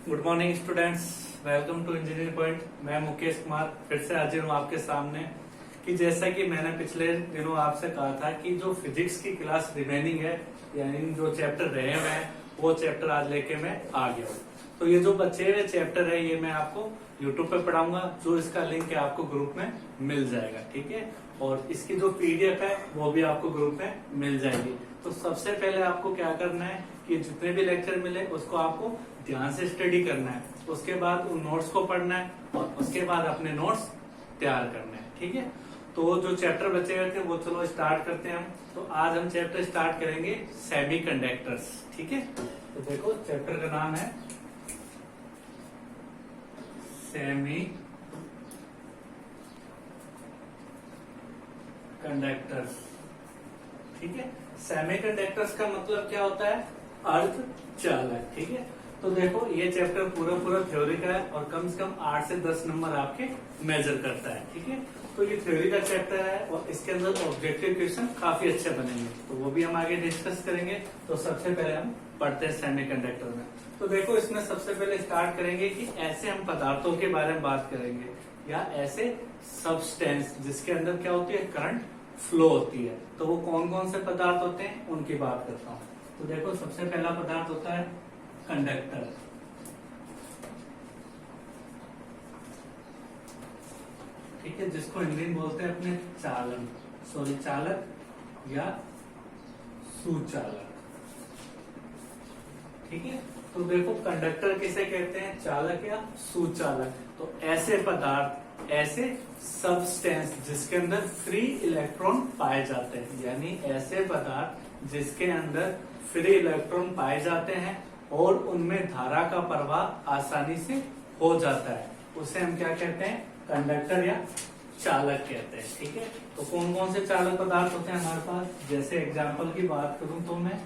Good morning students, welcome to engineering point. मैं मुकेश कुमार फिर से हाजिर हूँ आपके सामने कि जैसा कि मैंने पिछले दिनों आपसे कहा था कि जो फिजिक्स की क्लास रिमेनिंग है यानी जो चैप्टर रहे हुए हैं वो चैप्टर आज लेके मैं आ गया हूँ। तो ये जो बचे हुए चैप्टर है ये मैं आपको यूट्यूब पे पढ़ाऊंगा, जो इसका लिंक है आपको ग्रुप में मिल जाएगा, ठीक है। और इसकी जो पीडीएफ है वो भी आपको ग्रुप में मिल जाएगी। तो सबसे पहले आपको क्या करना है कि जितने भी लेक्चर मिले उसको आपको ध्यान से स्टडी करना है, उसके बाद उन नोट्स को पढ़ना है और उसके बाद अपने नोट्स तैयार करने हैं, ठीक है। तो जो चैप्टर बचे हुए थे वो चलो स्टार्ट करते हैं हम। तो आज हम चैप्टर स्टार्ट करेंगे सेमीकंडक्टर्स, ठीक है। तो देखो चैप्टर का नाम है सेमी कंडक्टर्स, ठीक है। सेमीकंडक्टर्स का मतलब क्या होता है? अर्धचालक, ठीक है। तो देखो ये चैप्टर पूरा थ्योरी का है और कम से कम 8 से 10 नंबर आपके मेजर करता है, ठीक है। तो ये थ्योरी का चैप्टर है और इसके अंदर ऑब्जेक्टिव क्वेश्चन काफी अच्छे बनेंगे, तो वो भी हम आगे डिस्कस करेंगे। तो सबसे पहले हम पढ़ते हैं सेमीकंडक्टर में। तो देखो इसमें सबसे पहले स्टार्ट करेंगे कि ऐसे हम पदार्थों के बारे में बात करेंगे या ऐसे सब्सटेंस जिसके अंदर क्या होती है, करंट फ्लो होती है। तो वो कौन कौन से पदार्थ होते हैं उनकी बात करता हूँ। तो देखो सबसे पहला पदार्थ होता है कंडक्टर, ठीक है, जिसको हिंदी में बोलते हैं अपने चालक या सुचालक, ठीक है। तो देखो कंडक्टर किसे कहते हैं, चालक या सुचालक। तो ऐसे पदार्थ, ऐसे सब्सटेंस जिसके अंदर फ्री इलेक्ट्रॉन पाए जाते हैं, यानी ऐसे पदार्थ जिसके अंदर फ्री इलेक्ट्रॉन पाए जाते हैं और उनमें धारा का प्रवाह आसानी से हो जाता है, उसे हम क्या कहते हैं, कंडक्टर या चालक कहते हैं, ठीक है। तो कौन कौन से चालक पदार्थ होते हैं हमारे पास? जैसे एग्जांपल की बात करूं तो मैं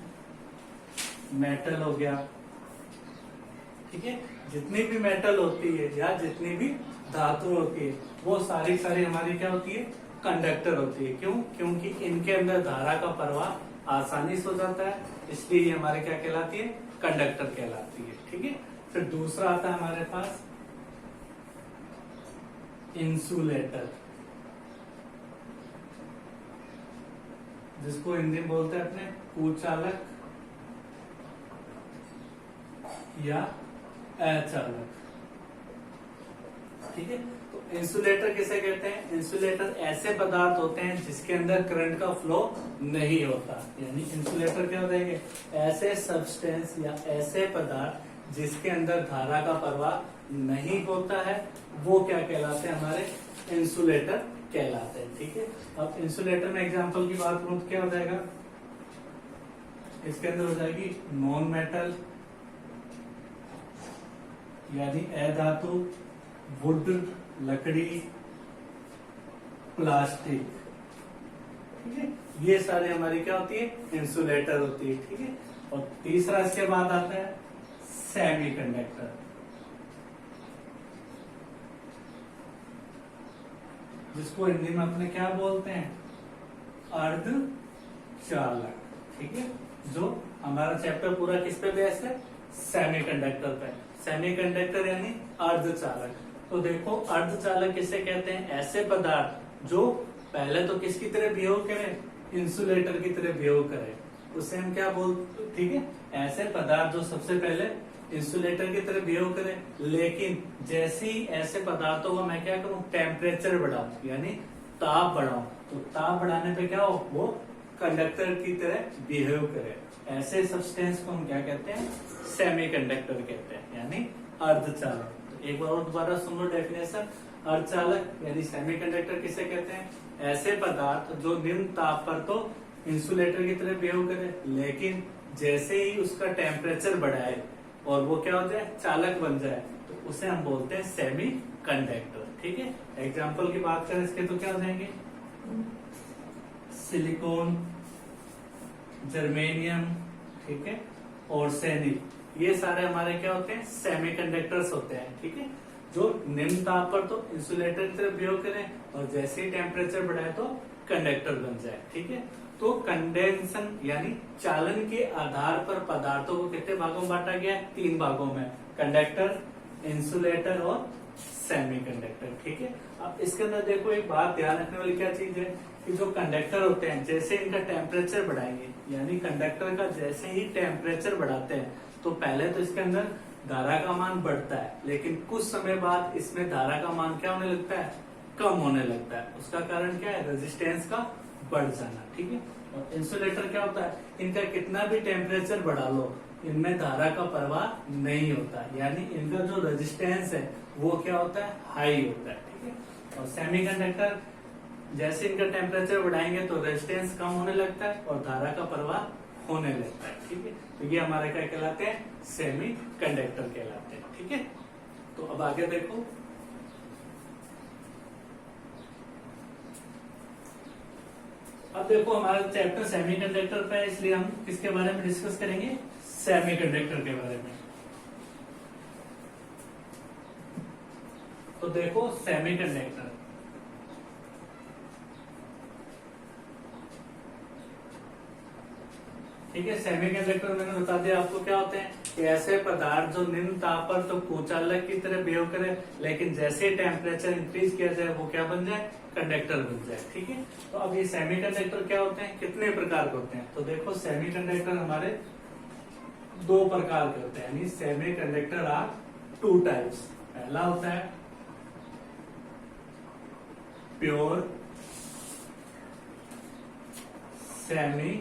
मेटल हो गया, ठीक है। जितनी भी मेटल होती है या जितनी भी धातु होती है वो सारी हमारी क्या होती है, कंडक्टर होती है। क्यों? क्योंकि इनके अंदर धारा का प्रवाह आसानी से हो जाता है, इसलिए ये हमारे क्या कहलाती है, कंडक्टर कहलाती है, ठीक है। फिर दूसरा आता है हमारे पास इंसुलेटर, जिसको हिंदी में बोलते हैं अपने कुचालक या अचालक, ठीक है। तो इंसुलेटर किसे कहते हैं? इंसुलेटर ऐसे पदार्थ होते हैं जिसके अंदर करंट का फ्लो नहीं होता, यानी इंसुलेटर क्या होता है, ऐसे सब्सटेंस या ऐसे पदार्थ जिसके अंदर धारा का प्रवाह नहीं होता है, वो क्या कहलाते हैं, हमारे इंसुलेटर कहलाते हैं, ठीक है। अब इंसुलेटर में एग्जांपल की बात करूं तो क्या हो जाएगा, इसके अंदर हो जाएगी नॉन मेटल यानी अधातु, वुड लकड़ी, प्लास्टिक, ठीक है। ये सारे हमारी क्या होती है, इंसुलेटर होती है, ठीक है। और तीसरा इसके बाद आता है सेमीकंडक्टर, जिसको हिंदी में अपने क्या बोलते हैं, अर्धचालक, ठीक है। जो हमारा चैप्टर पूरा किस पे बेस्ड है, सेमीकंडक्टर पे। सेमीकंडक्टर यानी अर्धचालक। तो देखो अर्धचालक किसे कहते हैं, ऐसे पदार्थ जो पहले तो किसकी तरह बिहेव करे, इंसुलेटर की तरह बिहेव करे, उसे हम क्या बोलते, ठीक है। ऐसे पदार्थ जो सबसे पहले इंसुलेटर की तरह बिहेव करे, लेकिन जैसे ही ऐसे पदार्थों को मैं क्या करूं, टेम्परेचर बढ़ाऊं यानी ताप बढ़ाऊं, तो ताप बढ़ाने पे क्या हो, वो कंडक्टर की तरह बिहेव करे। ऐसे सब्सटेंस को हम क्या कहते हैं, सेमीकंडक्टर कहते हैं, यानी अर्धचालक। तो एक बार और दोबारा सुन लो डेफिनेशन, अर्धचालक यानी सेमीकंडक्टर किसे कहते हैं, ऐसे पदार्थ जो निम्न ताप पर तो इंसुलेटर की तरह बिहेव करे, लेकिन जैसे ही उसका टेम्परेचर बढ़ाए और वो क्या हो जाए, चालक बन जाए, तो उसे हम बोलते हैं सेमी कंडक्टर, ठीक है। एग्जाम्पल की बात करें इसके तो क्या हो जाएंगे, सिलिकॉन, जर्मेनियम, ठीक है, और सैनिक, ये सारे हमारे क्या होते हैं, सेमीकंडक्टर्स होते हैं, ठीक है। जो निम्न ताप पर तो इंसुलेटर की तरह बिहेव करें और जैसे ही टेम्परेचर बढ़ाए तो कंडक्टर बन जाए, ठीक है। तो कंडेंसन यानी चालन के आधार पर पदार्थों को कितने भागों में बांटा गया है? 3 भागों में, कंडक्टर, इंसुलेटर और सेमीकंडक्टर। ठीक है, अब इसके अंदर देखो एक बात ध्यान रखने वाली क्या चीज है कि जो कंडक्टर होते हैं जैसे इनका टेम्परेचर बढ़ाएंगे, यानी कंडक्टर का जैसे ही टेम्परेचर बढ़ाते हैं तो पहले तो इसके अंदर धारा का मान बढ़ता है, लेकिन कुछ समय बाद इसमें धारा का मान क्या होने लगता है? कम होने लगता है। उसका कारण क्या है? रेजिस्टेंस का बढ़ जाना। ठीक है, और इंसुलेटर क्या होता है? इनका कितना भी टेम्परेचर बढ़ा लो, इनमें धारा का प्रवाह नहीं होता, यानी इनका जो रेजिस्टेंस है वो क्या होता है? हाई होता है। ठीक है, और सेमीकंडक्टर जैसे इनका टेम्परेचर बढ़ाएंगे तो रेजिस्टेंस कम होने लगता है और धारा का प्रवाह होने लगता है। ठीक है, तो ये हमारे क्या कहलाते हैं? सेमी कंडक्टर कहलाते हैं। ठीक है, तो अब आगे देखो, अब देखो हमारा चैप्टर सेमीकंडक्टर पे है, इसलिए हम किसके बारे में डिस्कस करेंगे? सेमीकंडक्टर के बारे में। तो देखो सेमीकंडक्टर, ठीक है, सेमीकंडक्टर मैंने बता दिया आपको क्या होते हैं कि ऐसे पदार्थ जो निम्न ताप पर तो कुचालक की तरह बिहेव करे, लेकिन जैसे टेम्परेचर इंक्रीज किया जाए वो क्या बन जाए? कंडक्टर बन जाए। ठीक है, तो अब ये सेमीकंडक्टर क्या होते हैं? कितने प्रकार के होते हैं? तो देखो सेमीकंडक्टर हमारे 2 प्रकार के होते हैं, यानी सेमीकंडक्टर आर 2 टाइप्स। पहला होता है प्योर सेमी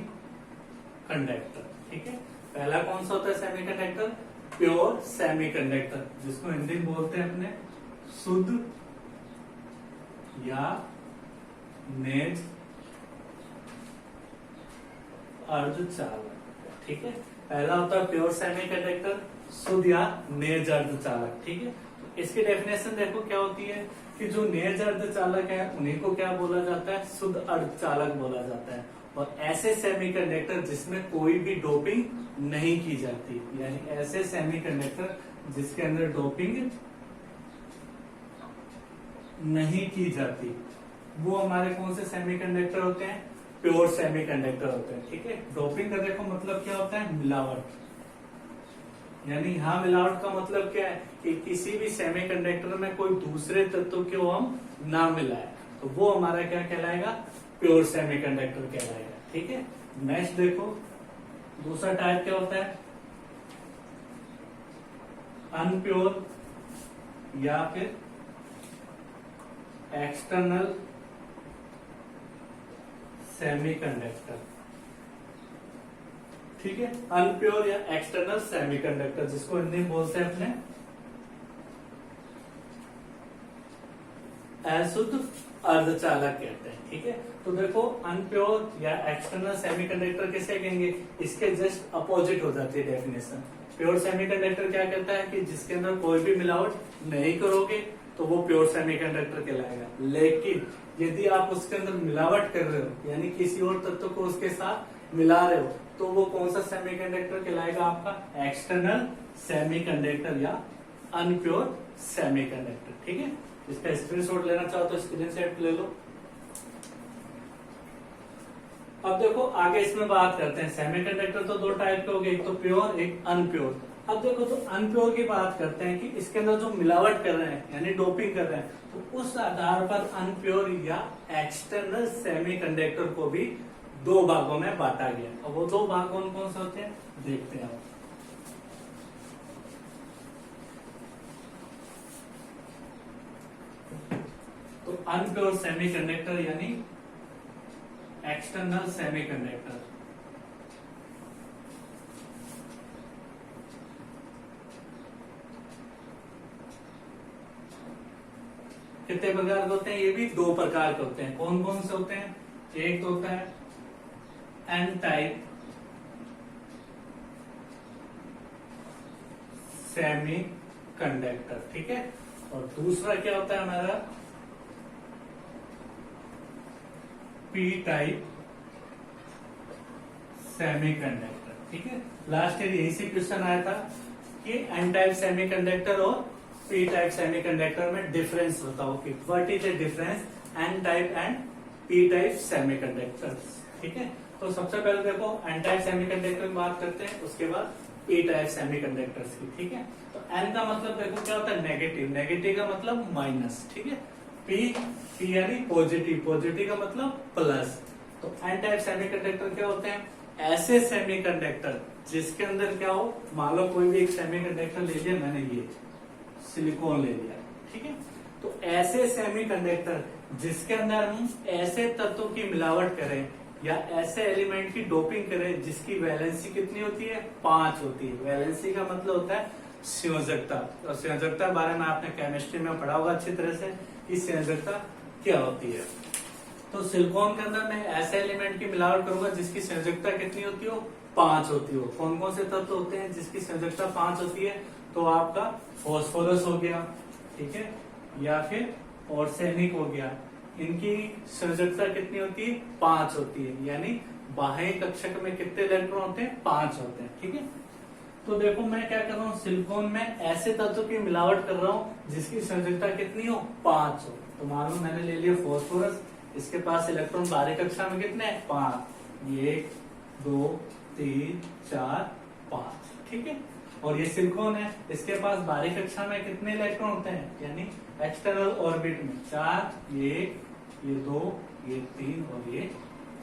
कंडक्टर। ठीक है, पहला कौन सा होता है सेमीकंडक्टर? प्योर सेमीकंडक्टर, जिसको हिंदी में बोलते हैं अपने शुद्ध या नेज अर्धचालक। ठीक है, पहला होता है प्योर सेमीकंडक्टर, शुद्ध या नेज अर्धचालक। ठीक है, तो इसकी डेफिनेशन देखो क्या होती है कि जो नेज अर्धचालक है उन्हीं को क्या बोला जाता है? शुद्ध अर्धचालक बोला जाता है। और ऐसे सेमीकंडक्टर जिसमें कोई भी डोपिंग नहीं की जाती, यानी ऐसे सेमीकंडक्टर जिसके अंदर डोपिंग नहीं की जाती, वो हमारे कौन से सेमीकंडक्टर होते हैं? प्योर सेमीकंडक्टर होते हैं। ठीक है, डोपिंग का देखो मतलब क्या होता है? मिलावट। यानी यहाँ मिलावट का मतलब क्या है कि किसी भी सेमीकंडक्टर में कोई दूसरे तत्व को हम ना मिलाए, तो वो हमारा क्या कहलाएगा? प्योर सेमीकंडक्टर कहलाएगा। ठीक है, नेक्स्ट देखो दूसरा टाइप क्या होता है? अनप्योर या फिर एक्सटर्नल सेमीकंडक्टर। ठीक है, अनप्योर या एक्सटर्नल सेमीकंडक्टर, जिसको हिंदी में बोलते हैं अपने अशुद्ध अर्धचालक कहते हैं। ठीक है, तो देखो अनप्योर या एक्सटर्नल सेमीकंडक्टर किसे कहेंगे? इसके जस्ट अपोजिट हो जाती है डेफिनेशन। प्योर सेमीकंडक्टर क्या कहता है कि जिसके अंदर कोई भी मिलावट नहीं करोगे तो वो प्योर सेमीकंडक्टर कहलाएगा, लेकिन यदि आप उसके अंदर मिलावट कर रहे हो, यानी किसी और तत्व को उसके साथ मिला रहे हो, तो वो कौन सा सेमीकंडक्टर कहलाएगा? आपका एक्सटर्नल सेमीकंडक्टर या अनप्योर सेमीकंडक्टर। ठीक है, इसका स्क्रीनशॉट लेना चाहो तो स्क्रीनशॉट ले लो। अब देखो आगे इसमें बात करते हैं, सेमीकंडक्टर तो 2 टाइप के हो गए, एक तो प्योर एक अनप्योर। अब देखो तो अनप्योर की बात करते हैं कि इसके अंदर जो मिलावट कर रहे हैं यानी डोपिंग कर रहे हैं, तो उस आधार पर अनप्योर या एक्सटर्नल सेमीकंडक्टर को भी 2 भागों में बांटा गया। और वो 2 भाग कौन कौन से होते हैं देखते हैं। तो अनप्योर सेमीकंडक्टर यानी एक्सटर्नल सेमीकंडक्टर, कितने प्रकार के होते हैं? ये भी 2 प्रकार के होते हैं। कौन कौन से होते हैं? एक तो होता है एन टाइप सेमी कंडक्टर, ठीक है, और दूसरा क्या होता है हमारा पी टाइप सेमीकंडक्टर। ठीक है, लास्ट ईयर यही से क्वेश्चन आया था कि एन टाइप सेमीकंडक्टर और पी टाइप सेमीकंडक्टर में डिफरेंस बताओ कि what is the difference N type and P type semiconductor. ठीक है, तो सबसे पहले देखो एन टाइप सेमीकंडक्टर की बात करते हैं, उसके बाद पी टाइप सेमीकंडक्टर्स की। ठीक है, तो एन का मतलब देखो क्या होता है, नेगेटिव, नेगेटिव का मतलब माइनस। ठीक है, पी यानी पॉजिटिव, पॉजिटिव का मतलब प्लस। तो एन टाइप सेमीकंडक्टर क्या होते हैं, ऐसे सेमीकंडक्टर जिसके अंदर क्या हो, मान लो कोई भी एक सेमीकंडक्टर ले लिया मैंने, ये सिलिकॉन ले लिया। ठीक है, तो ऐसे सेमीकंडक्टर जिसके अंदर हम ऐसे तत्वों की मिलावट करें या ऐसे एलिमेंट की डोपिंग करें जिसकी वैलेंसी कितनी होती है, 5 होती है। वैलेंसी का मतलब होता है संयोजकता, और संयोजकता के बारे में आपने केमिस्ट्री में पढ़ा होगा अच्छी तरह से कि संयोजकता क्या होती है। तो सिलिकॉन के अंदर मैं ऐसे एलिमेंट की मिलावट करूंगा जिसकी संयोजकता कितनी होती हो, 5 होती हो। कौन कौन से तत्व होते हैं जिसकी संयोजकता 5 होती है, तो आपका फॉस्फोरस हो गया, ठीक है, या फिर आर्सेनिक हो गया। इनकी संयोजकता कितनी होती है, 5 होती है, यानी बाह्य कक्षक में कितने इलेक्ट्रॉन होते हैं, 5 होते हैं। ठीक है, तो देखो मैं क्या कर रहा हूँ, सिलिकॉन में ऐसे तत्वों की मिलावट कर रहा हूँ जिसकी संयोजकता कितनी हो, 5 हो। तो मान लो मैंने ले लिया फॉस्फोरस, इसके पास इलेक्ट्रॉन बाहरी कक्षा में कितने हैं, 5, 1 2 3 4 5। ठीक है, और ये सिलिकॉन है, इसके पास बाहरी कक्षा में कितने इलेक्ट्रॉन होते हैं, यानी एक्सटर्नल ऑर्बिट में 4, ये 2, ये 3 और ये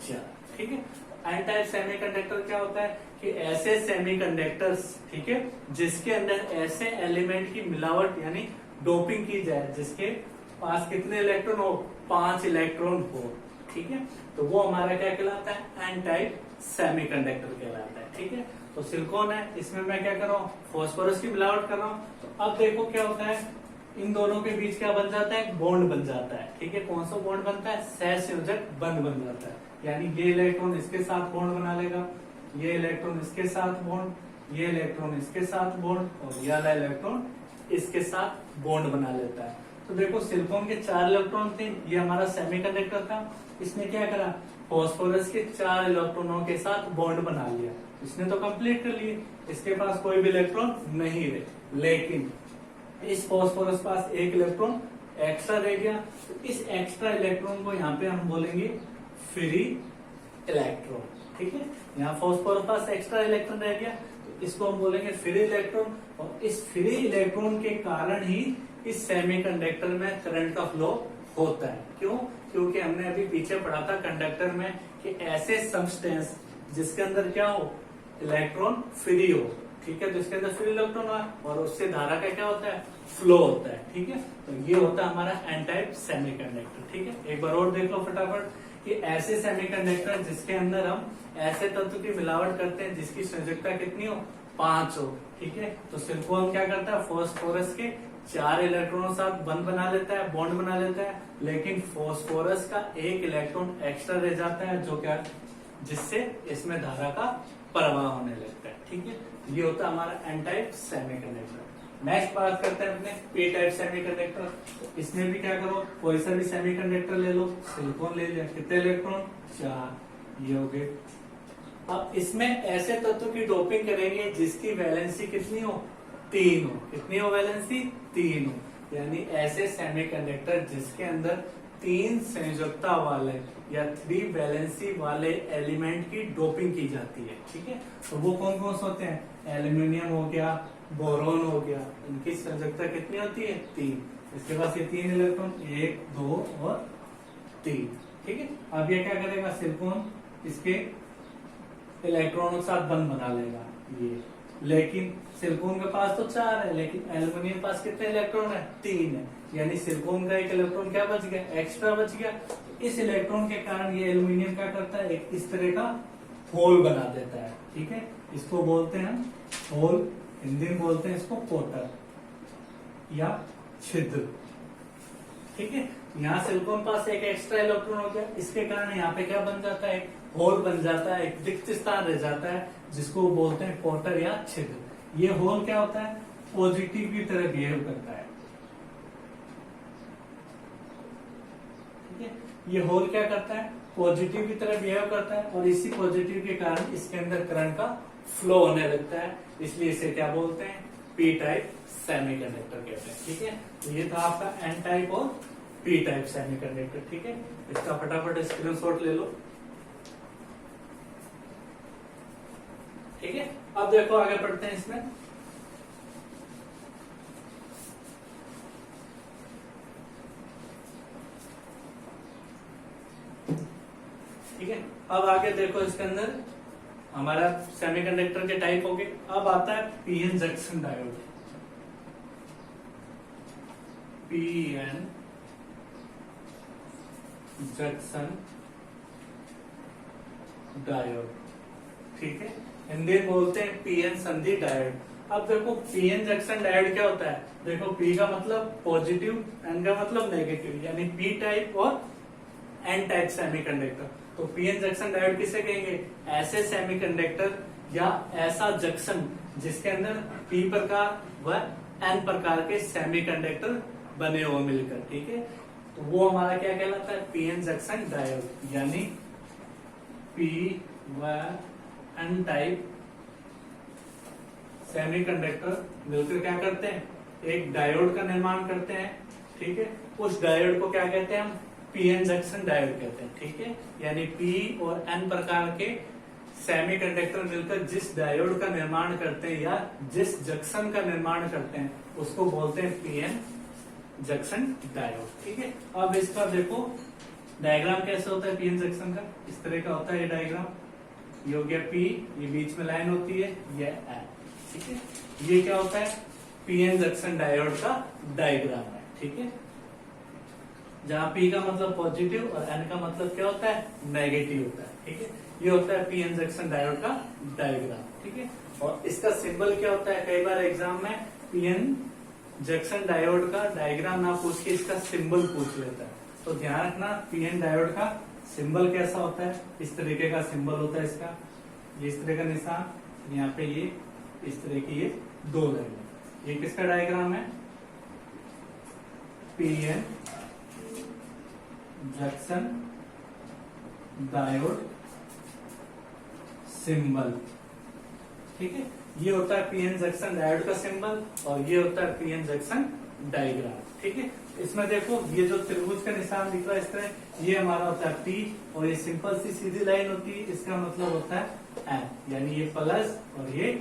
4। ठीक है, एन टाइप सेमीकंडक्टर क्या होता है कि ऐसे सेमीकंडक्टर्स, ठीक है, जिसके अंदर ऐसे एलिमेंट की मिलावट यानी डोपिंग की जाए जिसके पास कितने इलेक्ट्रॉन हो, 5 इलेक्ट्रॉन हो। ठीक है, तो वो हमारा क्या कहलाता है, एन टाइप सेमीकंडक्टर कहलाता है। ठीक है, तो सिलिकॉन है, इसमें मैं क्या कर रहा हूँ, फॉस्फोरस की मिलावट कर रहा हूँ। तो अब देखो क्या होता है, इन दोनों के बीच क्या बन जाता है, बॉन्ड बन जाता है। ठीक है, कौन सा बॉन्ड बनता है, सहसंयोजक बंध बन जाता है। यानी ये इलेक्ट्रॉन इसके साथ बॉन्ड बना लेगा, ये इलेक्ट्रॉन इसके साथ बॉन्ड, ये इलेक्ट्रॉन इसके साथ बॉन्ड, और ये वाला इलेक्ट्रॉन इसके साथ बॉन्ड बना लेता है। तो देखो सिलिकॉन के 4 इलेक्ट्रॉन थे, ये हमारा सेमीकंडक्टर था, इसने क्या करा, फॉस्फोरस के 4 इलेक्ट्रॉनों के साथ बॉन्ड बना लिया, इसने तो कंप्लीट कर लिए, इसके पास कोई भी इलेक्ट्रॉन नहीं रहे। लेकिन इस फॉस्फोरस पास एक इलेक्ट्रॉन एक्स्ट्रा रह गया, तो इस एक्स्ट्रा इलेक्ट्रॉन को यहाँ पे हम बोलेंगे फ्री इलेक्ट्रॉन। ठीक है, यहाँ फॉस्फोरस पास एक्स्ट्रा इलेक्ट्रॉन रह गया, तो इसको हम बोलेंगे फ्री इलेक्ट्रॉन। और इस फ्री इलेक्ट्रॉन के कारण ही इस सेमीकंडक्टर में करंट का फ्लो होता है। क्यों? क्योंकि हमने अभी पीछे पढ़ा था कंडक्टर में कि ऐसे सब्सटेंस जिसके अंदर क्या हो, इलेक्ट्रॉन फ्री हो। ठीक है, तो इसके अंदर फ्री इलेक्ट्रॉन है और उससे धारा का क्या होता है, फ्लो होता है। ठीक है, तो ये होता है हमारा एन टाइप सेमीकंडक्टर। ठीक है, एक बार और देख लो फटाफट कि ऐसे सेमीकंडक्टर जिसके अंदर हम ऐसे तत्व की मिलावट करते हैं जिसकी संयोजकता कितनी हो, 5 हो। ठीक है, तो सिलिकॉन क्या करता है, फॉस्फोरस के 4 इलेक्ट्रॉनों साथ बंध बना लेता है, बॉन्ड बना लेता है, लेकिन फॉस्फोरस का एक इलेक्ट्रॉन एक्स्ट्रा रह जाता है, जो क्या, जिससे इसमें धारा का प्रवाह होने लगता है। ठीक है, ये होता है हमारा एन टाइप सेमीकंडक्टर। नेक्स्ट बात करते हैं अपने पी टाइप सेमीकंडक्टर। तो इसमें भी क्या करो, कोई सा भी सेमीकंडक्टर ले लो, सिलिकॉन ले लिया, कितने इलेक्ट्रॉन, 4, ये हो गए। अब इसमें ऐसे तत्व की डोपिंग करेंगे जिसकी वैलेंसी कितनी हो, 3 हो। कितनी हो वैलेंसी, 3 हो। यानी ऐसे सेमीकंडक्टर जिसके अंदर 3 संयोजकता वाले या 3 वैलेंसी वाले एलिमेंट की डोपिंग की जाती है। ठीक है, तो वो कौन कौन से होते हैं, एल्यूमिनियम हो गया, बोरोन हो गया, इनकी संयोजकता कितनी होती है, 3। इसके पास ये 3 इलेक्ट्रॉन, 1 2 और 3। ठीक है, अब ये क्या करेगा, सिलिकॉन इसके इलेक्ट्रॉनों के साथ बंध बना लेगा ये, लेकिन सिलिकॉन के पास तो 4 है, लेकिन एल्यूमिनियम के पास कितने इलेक्ट्रॉन है, 3 है। यानी सिलिकॉन का एक इलेक्ट्रॉन क्या बच गया, एक्स्ट्रा बच गया। इस इलेक्ट्रॉन के कारण ये एल्यूमिनियम क्या करता है, एक इस तरह का होल बना देता है। ठीक है, इसको बोलते हैं होल, हिंदी में बोलते हैं इसको कोटर या छिद्र। ठीक है, यहाँ सिलिकॉन पास एक एक्स्ट्रा इलेक्ट्रॉन हो गया, इसके कारण यहाँ पे क्या बन जाता है, होल बन जाता है, एक रिक्त स्थान रह जाता है जिसको बोलते हैं कोटर या छिद्र। ये होल क्या होता है, पॉजिटिव की तरह बिहेव करता है। ठीक है, ये होल क्या करता है, पॉजिटिव की तरह बिहेव करता है, और इसी पॉजिटिव के कारण इसके अंदर करंट का फ्लो होने लगता है, इसलिए इसे क्या बोलते हैं, पी टाइप सेमीकंडक्टर कहते हैं। ठीक है, तो ये था आपका एन टाइप और पी टाइप सेमीकंडक्टर। ठीक है, इसका फटाफट स्क्रीनशॉट ले लो। ठीक है। अब देखो आगे पढ़ते हैं इसमें। ठीक है, अब आगे देखो इसके अंदर हमारा सेमीकंडक्टर के टाइप हो गए। अब आता है PN junction diode. PN junction diode, ठीक है, हिंदी में बोलते हैं पीएन संधि डायोड। अब देखो पीएन जंक्शन डायोड क्या होता है, देखो पी का मतलब पॉजिटिव, एन का मतलब नेगेटिव, यानी पी टाइप और एन टाइप सेमीकंडक्टर। तो पीएन जंक्शन डायोड किसे कहेंगे, ऐसे सेमीकंडक्टर या ऐसा जंक्शन जिसके अंदर पी प्रकार व एन प्रकार के सेमीकंडक्टर बने हुए मिलकर, ठीक है। तो वो हमारा क्या कहलाता है, पीएन जंक्शन डायोड, यानी पी व एन टाइप सेमीकंडक्टर मिलकर क्या करते हैं, एक डायोड का निर्माण करते हैं, ठीक है। उस डायोड को क्या कहते हैं हम, पीएन जंक्शन डायोड कहते हैं, ठीक है। यानी पी और एन प्रकार के सेमीकंडक्टर मिलकर जिस डायोड का निर्माण करते हैं या जिस जंक्शन का निर्माण करते हैं उसको बोलते हैं पीएन जंक्शन डायोड, ठीक है। अब इसका देखो डायग्राम कैसे होता है पीएन जंक्शन का, इस तरह का होता है ये डायग्राम। ये हो गया पी, ये बीच में लाइन होती है, ये एन, ठीक है। ये क्या होता है, पीएन जंक्शन डायोड का डायग्राम है, ठीक है। जहां पी का मतलब पॉजिटिव और एन का मतलब क्या होता है, नेगेटिव होता है, ठीक है। ये होता है पीएन जंक्शन डायोड का डायग्राम, ठीक है। और इसका सिंबल क्या होता है, कई बार एग्जाम में पीएन जंक्शन डायोड का डायग्राम ना पूछ के इसका सिंबल पूछ लेता है, तो ध्यान रखना पीएन डायोड का सिंबल कैसा होता है, इस तरीके का सिंबल होता है इसका, ये इस तरह का निशान, यहाँ पे ये इस तरह की ये दो लाइन। ये किसका डायग्राम है, पीएन जंक्शन डायोड सिंबल, ठीक है। ये होता है पीएन जंक्शन डायोड का सिंबल और ये होता है पीएन जंक्शन डायग्राम, ठीक है। इसमें देखो ये जो त्रिभुज का निशान दिख रहा है इस तरह, ये हमारा होता है पी और ये सिंपल सी सीधी लाइन होती है, इसका मतलब होता है एन, यानी ये प्लस और ये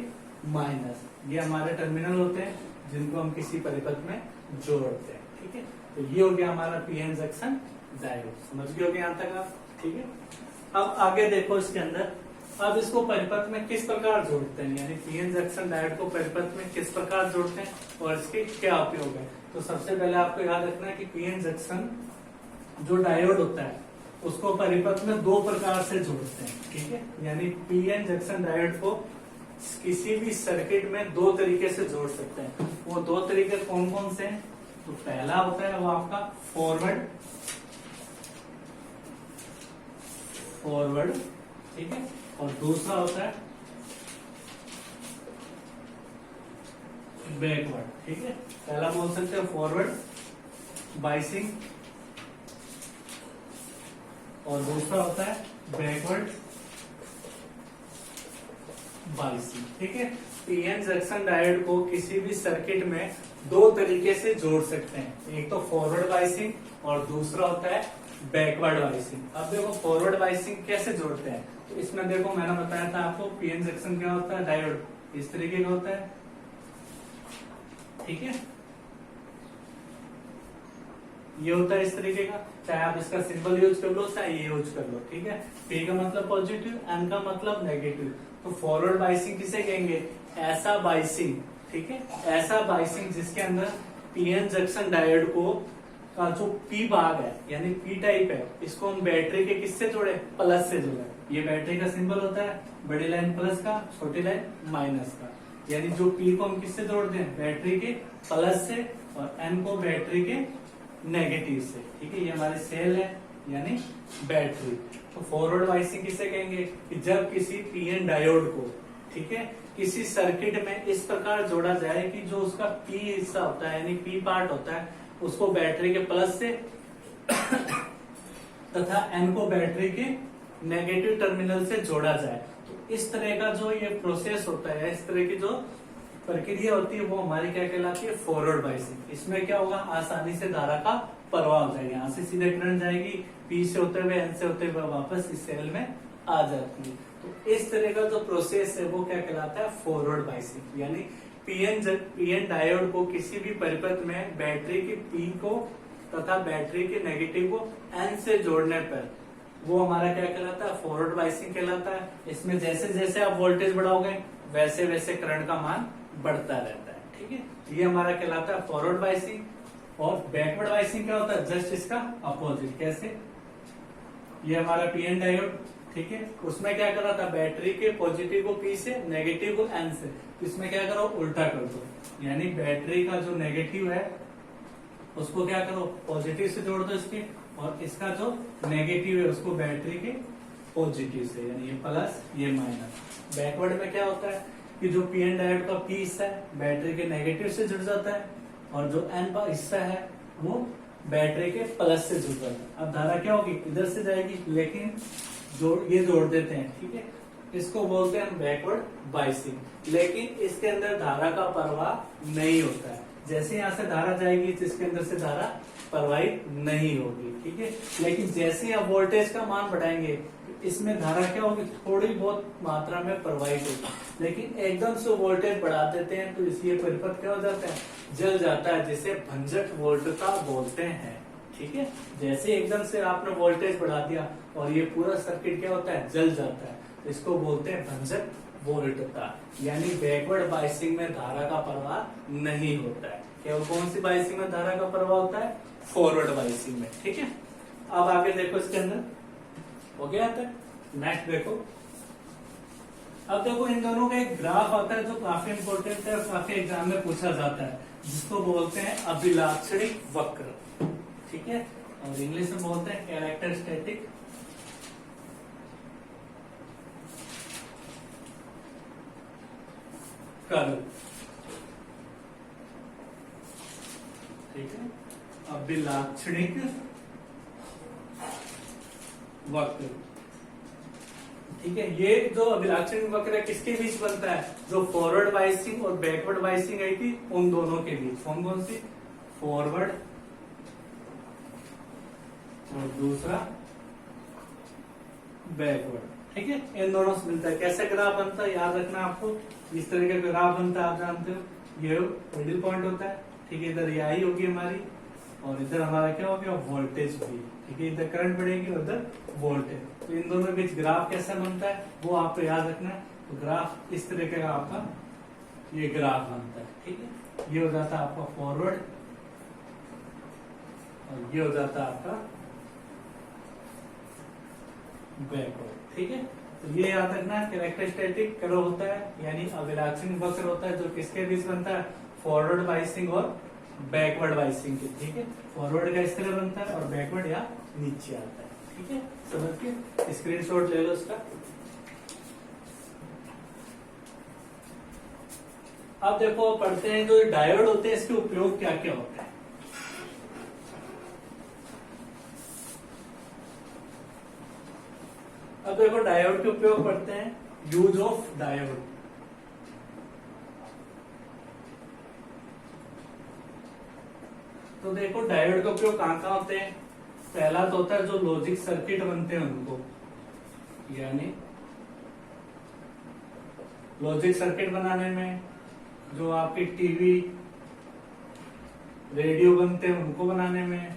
माइनस, ये हमारे टर्मिनल होते हैं जिनको हम किसी परिपथ में जोड़ते हैं, ठीक है। तो ये हो गया हमारा पीएन जंक्शन डायोड, समझ गए होगे यहाँ तक आप, ठीक है। अब आगे देखो इसके अंदर, अब इसको परिपथ में किस प्रकार जोड़ते हैं, यानी पीएन जंक्शन डायोड को परिपथ में किस प्रकार जोड़ते हैं और इसके क्या उपयोग है। तो सबसे पहले आपको याद रखना है कि पीएन जंक्शन जो डायोड होता है उसको परिपथ में दो प्रकार से जोड़ते हैं, ठीक है। यानी पीएन जंक्शन डायोड को किसी भी सर्किट में दो तरीके से जोड़ सकते हैं। वो दो तरीके कौन कौन से हैं, तो पहला होता है वो आपका फॉरवर्ड, ठीक है, और दूसरा होता है बैकवर्ड, ठीक है। पहला बोल सकते हैं फॉरवर्ड बाइसिंग और दूसरा होता है बैकवर्ड बाइसिंग, ठीक है। पीएन जंक्शन डायोड को किसी भी सर्किट में दो तरीके से जोड़ सकते हैं, एक तो फॉरवर्ड बाइसिंग और दूसरा होता है बैकवर्ड बाइसिंग। अब देखो फॉरवर्ड बाइसिंग कैसे जोड़ते हैं, तो इसमें देखो मैंने बताया था आपको पीएन जंक्शन क्या होता है, डायोड इस तरीके का होता है, ठीक है। ये होता है इस तरीके का, चाहे आप इसका सिंबल यूज कर लो चाहे ये यूज कर लो, ठीक है। पी का मतलब पॉजिटिव, एन का मतलब नेगेटिव। तो फॉरवर्ड बाइसिंग किसे कहेंगे, ऐसा बाइसिंग, ठीक है, ऐसा बाइसिंग जिसके अंदर पीएन जंक्शन डायोड को का जो पी भाग है यानी पी टाइप है, इसको हम बैटरी के किससे जोड़े, प्लस से जोड़े। ये बैटरी का सिंबल होता है, बड़ी लाइन प्लस का, छोटी लाइन माइनस का, यानी जो पी को हम किससे जोड़ दें, बैटरी के प्लस से और एन को बैटरी के नेगेटिव से, ठीक है। ये हमारी सेल है यानी बैटरी। तो फॉरवर्ड बाइसिंग किसे कहेंगे, कि जब किसी पीएन डायोड को, ठीक है, किसी सर्किट में इस प्रकार जोड़ा जाए कि जो उसका पी हिस्सा होता है यानी पी पार्ट होता है उसको बैटरी के प्लस से तथा एन को बैटरी के नेगेटिव टर्मिनल से जोड़ा जाए। तो इस तरह का जो ये प्रोसेस होता है, इस तरह की जो प्रक्रिया होती है वो हमारी क्या कहलाती है, फॉरवर्ड बाइसिंग। इसमें क्या होगा, आसानी से धारा का प्रवाह हो जाएगा, यहाँ से सीधे करंट जाएगी, पी से होते हुए एन से होते हुए वापस इस सेल में आ जाती है। तो इस तरह का जो प्रोसेस है वो क्या कहलाता है, फॉरवर्ड बायसिंग। यानी पीएन डायोड को किसी भी परिपथ में बैटरी की पी को तथा बैटरी के नेगेटिव को एन से जोड़ने पर वो हमारा क्या कहलाता है, फॉरवर्ड बायसिंग कहलाता है। इसमें जैसे जैसे आप वोल्टेज बढ़ाओगे वैसे वैसे करंट का मान बढ़ता रहता है। ठीक है, ये हमारा कहलाता है फॉरवर्ड बायसिंग। और बैकवर्ड बायसिंग क्या होता है, जस्ट इसका अपोजिट। कैसे, ये हमारा पीएन डायोड, ठीक है, उसमें क्या करा था, बैटरी के पॉजिटिव को पी से, नेगेटिव को एन से। तो इसमें क्या करो, उल्टा कर दो। यानी बैटरी का जो नेगेटिव है उसको क्या करो, पॉजिटिव से जोड़ दो इसके, और इसका जो नेगेटिव है उसको बैटरी के पॉजिटिव से, यानी ये प्लस ये माइनस। बैकवर्ड में क्या होता है कि जो पीएन डायोड का पी हिस्सा है बैटरी के नेगेटिव से जुड़ जाता है, और जो एन का हिस्सा है वो बैटरी के प्लस से जुड़ जाता है। अब धारा क्या होगी, इधर से जाएगी, लेकिन ये जोड़ देते हैं। ठीक है, इसको बोलते हैं बैकवर्ड बायसिंग। लेकिन इसके अंदर धारा का प्रवाह नहीं होता है। जैसे यहाँ से धारा जाएगी तो इसके अंदर से धारा प्रवाहित नहीं होगी। ठीक है, लेकिन जैसे आप वोल्टेज का मान बढ़ाएंगे इसमें धारा क्या होगी, थोड़ी बहुत मात्रा में प्रवाहित होगी। लेकिन एकदम से वोल्टेज बढ़ा देते हैं तो इसलिए परिपथ क्या हो जाता है, जल जाता है, जिसे भंजक वोल्टता बोलते हैं। ठीक है, जैसे एकदम से आपने वोल्टेज बढ़ा दिया और ये पूरा सर्किट क्या होता है, जल जाता है, तो इसको बोलते हैं भंजक वोल्टता। यानी बैकवर्ड बायसिंग में धारा का प्रवाह नहीं होता है। केवल कौन सी बायसिंग में धारा का प्रवाह होता है, फॉरवर्ड बायसिंग में। ठीक है, अब आगे देखो, इसके अंदर हो गया था। नेक्स्ट देखो, अब देखो इन दोनों का एक ग्राफ आता है जो काफी इंपॉर्टेंट है और काफी एग्जाम में पूछा जाता है, जिसको बोलते हैं अभिलाक्षणिक वक्र। ठीक है, और इंग्लिश में बोलते हैं कैरेक्टरिस्टिक कर्व। ठीक है, अभिलाक्षणिक वक्र। ठीक है, ये जो अभिलाक्षणिक वक्र है किसके बीच बनता है, जो फॉरवर्ड बायसिंग और बैकवर्ड बायसिंग आई थी उन दोनों के बीच। कौन सी, फॉरवर्ड और दूसरा बैकवर्ड। ठीक है, इन दोनों से मिलता है। कैसे ग्राफ बनता है याद रखना आपको, इस तरह का ग्राफ बनता है, आप जानते हो, ये मिडिल पॉइंट होता है। ठीक है, इधर आई होगी हमारी, और इधर हमारा क्या हो गया, वोल्टेज भी। ठीक है, इधर करंट बढ़ेगी और इधर वोल्टेज। तो इन दोनों के बीच ग्राफ कैसे बनता है वो आपको याद रखना है। तो ग्राफ इस तरह का आपका ये ग्राफ बनता है। ठीक है, ये हो जाता है आपका फॉरवर्ड और ये हो जाता है आपका बैकवर्ड। ठीक है, तो ये याद रखना, कैरेक्टरिस्टिक कर्व होता है, यानी अभिलाक्षणिक वक्र होता है, जो किसके बीच बनता है, फॉरवर्ड बायसिंग और बैकवर्ड बायसिंग के। ठीक है, फॉरवर्ड का इस तरह बनता है और बैकवर्ड या नीचे आता है। ठीक है, समझ के स्क्रीनशॉट ले लो इसका। अब देखो पढ़ते हैं, जो डायोड होते हैं इसके उपयोग क्या क्या होते हैं। अब देखो डायोड के उपयोग पढ़ते हैं, यूज ऑफ डायोड। तो देखो डायोड का उपयोग कहां कहां होते हैं। पहला तो होता है जो लॉजिक सर्किट बनते हैं उनको, यानी लॉजिक सर्किट बनाने में, जो आपके टीवी रेडियो बनते हैं उनको बनाने में,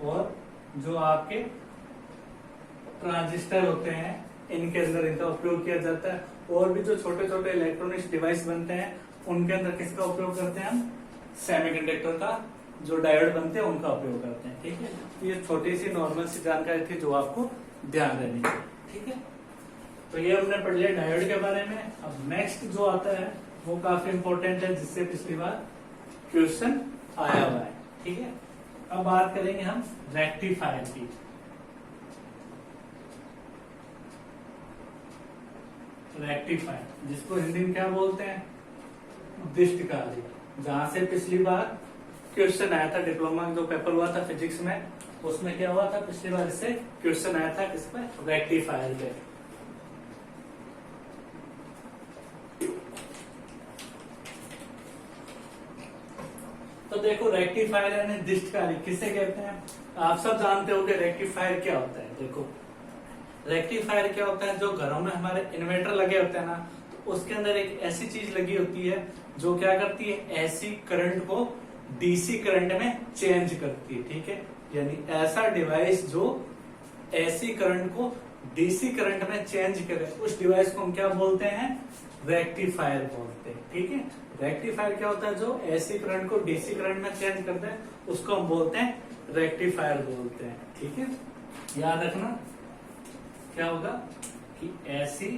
और जो आपके ट्रांजिस्टर होते हैं इनके अंदर इनका उपयोग किया जाता है। और भी जो छोटे छोटे इलेक्ट्रॉनिक्स डिवाइस बनते हैं उनके अंदर किसका उपयोग करते हैं हम, सेमीकंडक्टर का जो डायोड बनते हैं उनका उपयोग करते हैं। ठीक है, ये छोटी सी नॉर्मल सी जानकारी थी जो आपको ध्यान देनी है। ठीक है, तो ये हमने पढ़ लिया डायोड के बारे में। अब नेक्स्ट जो आता है वो काफी इंपॉर्टेंट है, जिससे पिछली बार क्वेश्चन आया हुआ है। ठीक है, अब बात करेंगे हम रेक्टिफायर की। रेक्टिफायर, जिसको हिंदी में क्या बोलते हैं, उद्दिष्टकारी। जहां से पिछली बार क्वेश्चन आया था, डिप्लोमा जो पेपर हुआ था फिजिक्स में, उसमें क्या हुआ था, पिछली बार इससे क्वेश्चन आया था किस पे, रेक्टिफायर पे। तो देखो रेक्टिफायर यानी दिष्टकारी किसे कहते हैं, आप सब जानते हो कि रेक्टिफायर क्या होता है। देखो रेक्टिफायर क्या होता है, जो घरों में हमारे इन्वर्टर लगे होते हैं ना, तो उसके अंदर एक ऐसी चीज लगी होती है जो क्या करती है, एसी करंट को डीसी करंट में चेंज करती है। ठीक है, यानी ऐसा डिवाइस जो एसी करंट को डीसी करंट में चेंज करे, उस डिवाइस को हम क्या बोलते हैं, रेक्टिफायर बोलते हैं। ठीक है, रेक्टिफायर क्या होता है, जो एसी करंट को डीसी करंट में चेंज करता है, उसको हम बोलते हैं रेक्टिफायर बोलते हैं। ठीक है, याद रखना क्या होगा कि एसी